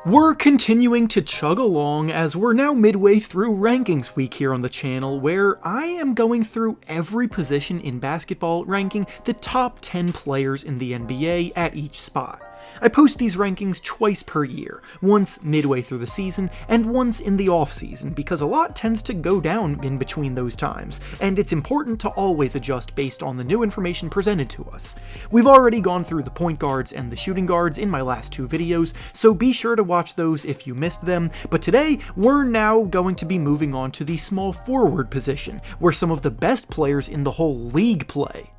We're continuing to chug along as we're now midway through rankings week here on the channel, where I am going through every position in basketball, ranking the top 10 players in the NBA at each spot. I post these rankings twice per year, once midway through the season and once in the offseason, because a lot tends to go down in between those times, and it's important to always adjust based on the new information presented to us. We've already gone through the point guards and the shooting guards in my last two videos, so be sure to watch those if you missed them, but today we're now going to be moving on to the small forward position, where some of the best players in the whole league play.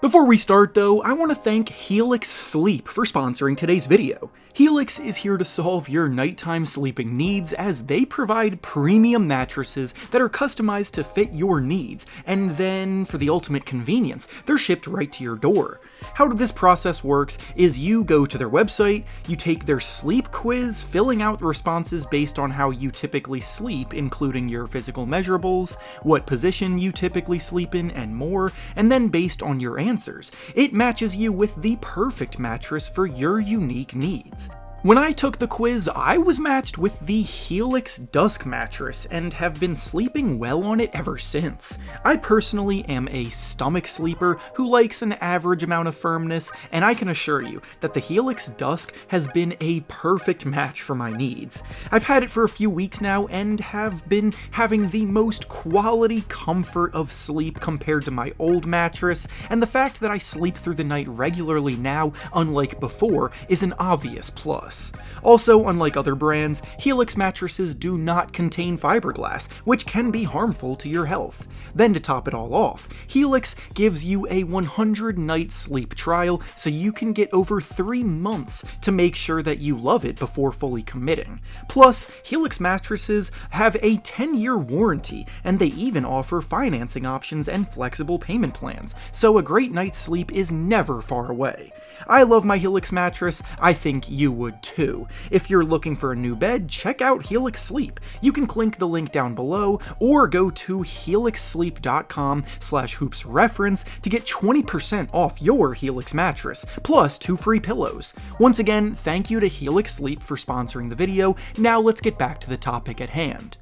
Before we start though, I want to thank Helix Sleep for sponsoring today's video. Helix is here to solve your nighttime sleeping needs as they provide premium mattresses that are customized to fit your needs, and then, for the ultimate convenience, they're shipped right to your door. How this process works is you go to their website, you take their sleep quiz, filling out the responses based on how you typically sleep, including your physical measurables, what position you typically sleep in, and more, and then based on your answers, it matches you with the perfect mattress for your unique needs. When I took the quiz, I was matched with the Helix Dusk mattress and have been sleeping well on it ever since. I personally am a stomach sleeper who likes an average amount of firmness, and I can assure you that the Helix Dusk has been a perfect match for my needs. I've had it for a few weeks now and have been having the most quality comfort of sleep compared to my old mattress, and the fact that I sleep through the night regularly now, unlike before, is an obvious plus. Also, unlike other brands, Helix mattresses do not contain fiberglass, which can be harmful to your health. Then to top it all off, Helix gives you a 100-night sleep trial, so you can get over 3 months to make sure that you love it before fully committing. Plus, Helix mattresses have a 10-year warranty, and they even offer financing options and flexible payment plans, so a great night's sleep is never far away. I love my Helix mattress. I think you would too. If you're looking for a new bed, check out Helix Sleep. You can click the link down below or go to helixsleep.com/hoopsreference to get 20% off your Helix mattress, plus 2 free pillows. Once again, thank you to Helix Sleep for sponsoring the video. Now let's get back to the topic at hand.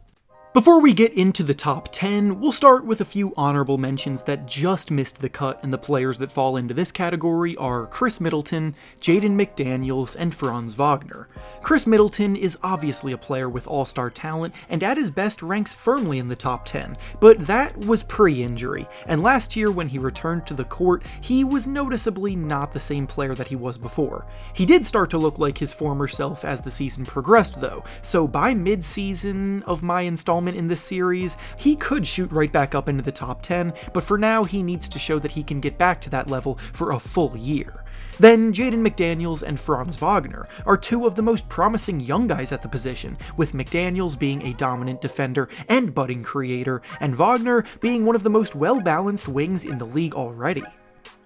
Before we get into the top 10, we'll start with a few honorable mentions that just missed the cut, and the players that fall into this category are Chris Middleton, Jaden McDaniels, and Franz Wagner. Chris Middleton is obviously a player with all-star talent, and at his best ranks firmly in the top 10, but that was pre-injury, and last year when he returned to the court, he was noticeably not the same player that he was before. He did start to look like his former self as the season progressed though, so by mid-season of my installment in this series, he could shoot right back up into the top 10, but for now he needs to show that he can get back to that level for a full year. Then Jaden McDaniels and Franz Wagner are two of the most promising young guys at the position, with McDaniels being a dominant defender and budding creator, and Wagner being one of the most well-balanced wings in the league already.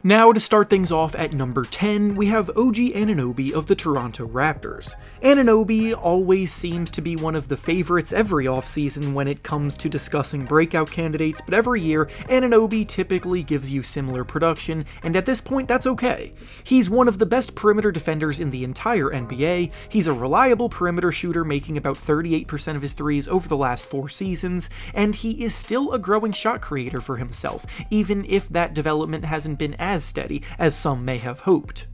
Now, to start things off at number 10, we have OG Anunoby of the Toronto Raptors. Anunoby always seems to be one of the favorites every offseason when it comes to discussing breakout candidates, but every year, Anunoby typically gives you similar production, and at this point, that's okay. He's one of the best perimeter defenders in the entire NBA, he's a reliable perimeter shooter making about 38% of his threes over the last 4 seasons, and he is still a growing shot creator for himself, even if that development hasn't been as steady as some may have hoped.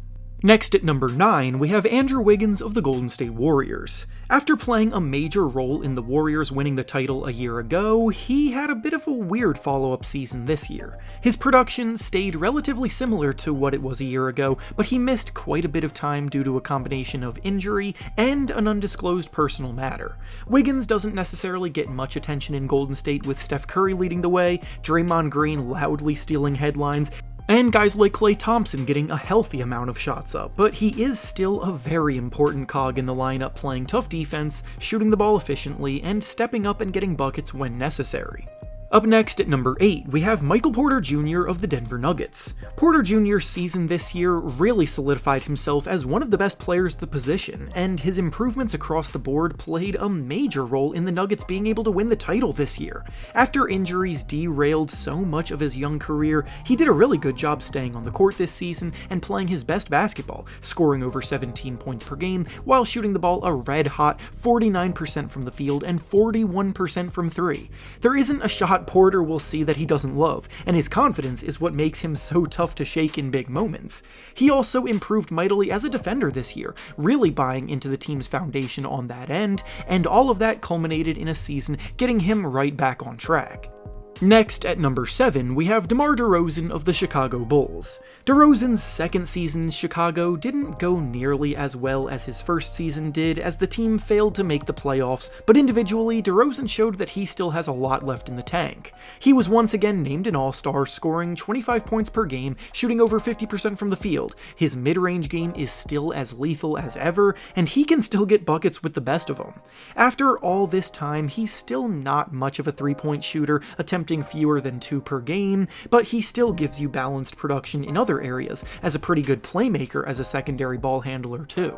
Next at number 9, we have Andrew Wiggins of the Golden State Warriors. After playing a major role in the Warriors winning the title a year ago, he had a bit of a weird follow-up season this year. His production stayed relatively similar to what it was a year ago, but he missed quite a bit of time due to a combination of injury and an undisclosed personal matter. Wiggins doesn't necessarily get much attention in Golden State, with Steph Curry leading the way, Draymond Green loudly stealing headlines, and guys like Klay Thompson getting a healthy amount of shots up, but he is still a very important cog in the lineup, playing tough defense, shooting the ball efficiently, and stepping up and getting buckets when necessary. Up next at number 8, we have Michael Porter Jr. of the Denver Nuggets. Porter Jr.'s season this year really solidified himself as one of the best players at the position, and his improvements across the board played a major role in the Nuggets being able to win the title this year. After injuries derailed so much of his young career, he did a really good job staying on the court this season and playing his best basketball, scoring over 17 points per game while shooting the ball a red-hot 49% from the field and 41% from 3. There isn't a shot Porter will see that he doesn't love, and his confidence is what makes him so tough to shake in big moments. He also improved mightily as a defender this year, really buying into the team's foundation on that end, and all of that culminated in a season getting him right back on track. Next, at number 7, we have DeMar DeRozan of the Chicago Bulls. DeRozan's second season in Chicago didn't go nearly as well as his first season did, as the team failed to make the playoffs, but individually, DeRozan showed that he still has a lot left in the tank. He was once again named an All-Star, scoring 25 points per game, shooting over 50% from the field. His mid-range game is still as lethal as ever, and he can still get buckets with the best of them. After all this time, he's still not much of a three-point shooter, attempting fewer than 2 per game, but he still gives you balanced production in other areas, as a pretty good playmaker as a secondary ball handler too.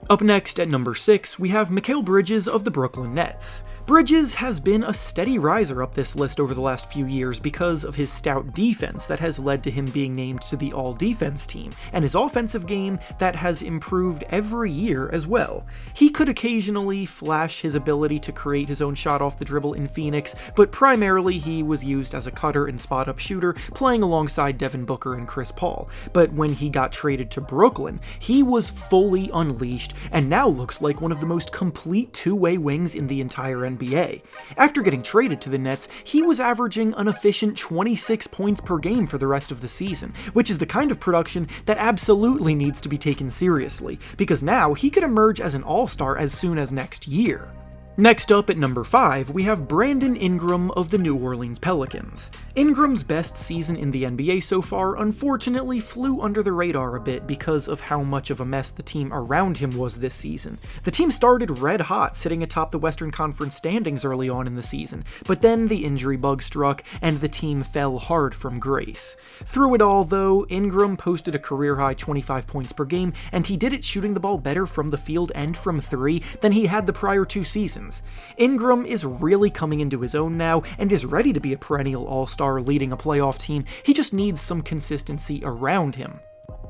Up next at number 6, we have Mikal Bridges of the Brooklyn Nets. Bridges has been a steady riser up this list over the last few years because of his stout defense that has led to him being named to the all-defense team, and his offensive game that has improved every year as well. He could occasionally flash his ability to create his own shot off the dribble in Phoenix, but primarily he was used as a cutter and spot-up shooter, playing alongside Devin Booker and Chris Paul. But when he got traded to Brooklyn, he was fully unleashed, and now looks like one of the most complete two-way wings in the entire NBA. After getting traded to the Nets, he was averaging an efficient 26 points per game for the rest of the season, which is the kind of production that absolutely needs to be taken seriously, because now he could emerge as an all-star as soon as next year. Next up at number 5, we have Brandon Ingram of the New Orleans Pelicans. Ingram's best season in the NBA so far unfortunately flew under the radar a bit because of how much of a mess the team around him was this season. The team started red hot, sitting atop the Western Conference standings early on in the season, but then the injury bug struck and the team fell hard from grace. Through it all though, Ingram posted a career-high 25 points per game, and he did it shooting the ball better from the field and from 3 than he had the prior 2 seasons. Ingram is really coming into his own now and is ready to be a perennial all-star leading a playoff team. He just needs some consistency around him.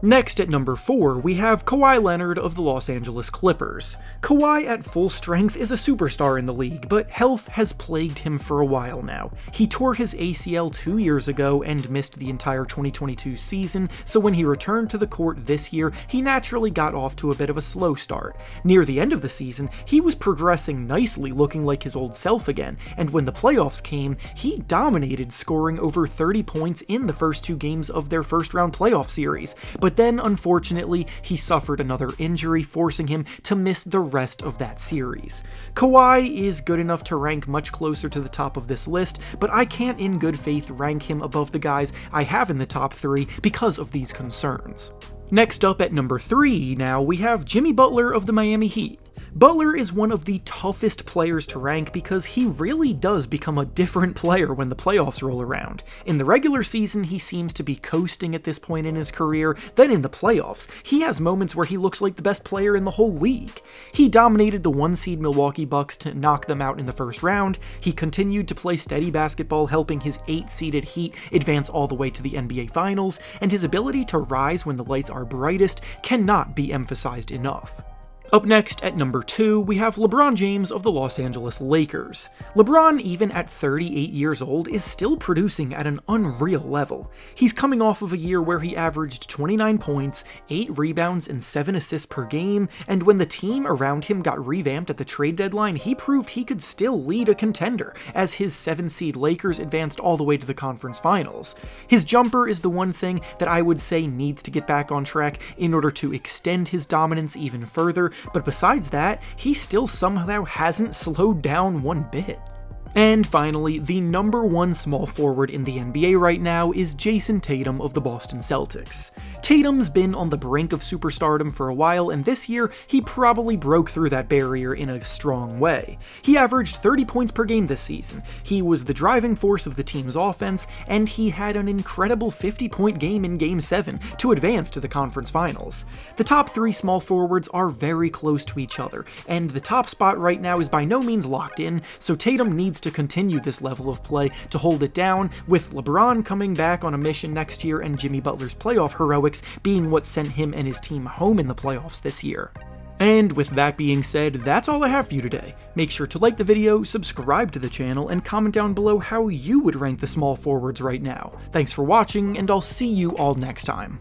Next at number 4, we have Kawhi Leonard of the Los Angeles Clippers. Kawhi at full strength is a superstar in the league, but health has plagued him for a while now. He tore his ACL 2 years ago and missed the entire 2022 season, so when he returned to the court this year, he naturally got off to a bit of a slow start. Near the end of the season, he was progressing nicely, looking like his old self again, and when the playoffs came, he dominated, scoring over 30 points in the first 2 games of their first-round playoff series. But then, unfortunately, he suffered another injury, forcing him to miss the rest of that series. Kawhi is good enough to rank much closer to the top of this list, but I can't in good faith rank him above the guys I have in the top 3 because of these concerns. Next up at number 3 now, we have Jimmy Butler of the Miami Heat. Butler is one of the toughest players to rank because he really does become a different player when the playoffs roll around. In the regular season, he seems to be coasting at this point in his career, then in the playoffs, he has moments where he looks like the best player in the whole league. He dominated the 1-seed Milwaukee Bucks to knock them out in the first round, he continued to play steady basketball, helping his 8-seeded Heat advance all the way to the NBA Finals, and his ability to rise when the lights are brightest cannot be emphasized enough. Up next, at number 2, we have LeBron James of the Los Angeles Lakers. LeBron, even at 38 years old, is still producing at an unreal level. He's coming off of a year where he averaged 29 points, 8 rebounds, and 7 assists per game, and when the team around him got revamped at the trade deadline, he proved he could still lead a contender, as his 7-seed Lakers advanced all the way to the conference finals. His jumper is the one thing that I would say needs to get back on track in order to extend his dominance even further, but besides that, he still somehow hasn't slowed down one bit. And finally, the #1 small forward in the NBA right now is Jayson Tatum of the Boston Celtics. Tatum's been on the brink of superstardom for a while, and this year, he probably broke through that barrier in a strong way. He averaged 30 points per game this season, he was the driving force of the team's offense, and he had an incredible 50-point game in Game 7 to advance to the conference finals. The top 3 small forwards are very close to each other, and the top spot right now is by no means locked in, so Tatum needs to continue this level of play to hold it down, with LeBron coming back on a mission next year and Jimmy Butler's playoff heroics being what sent him and his team home in the playoffs this year. And with that being said, that's all I have for you today. Make sure to like the video, subscribe to the channel, and comment down below how you would rank the small forwards right now. Thanks for watching, and I'll see you all next time.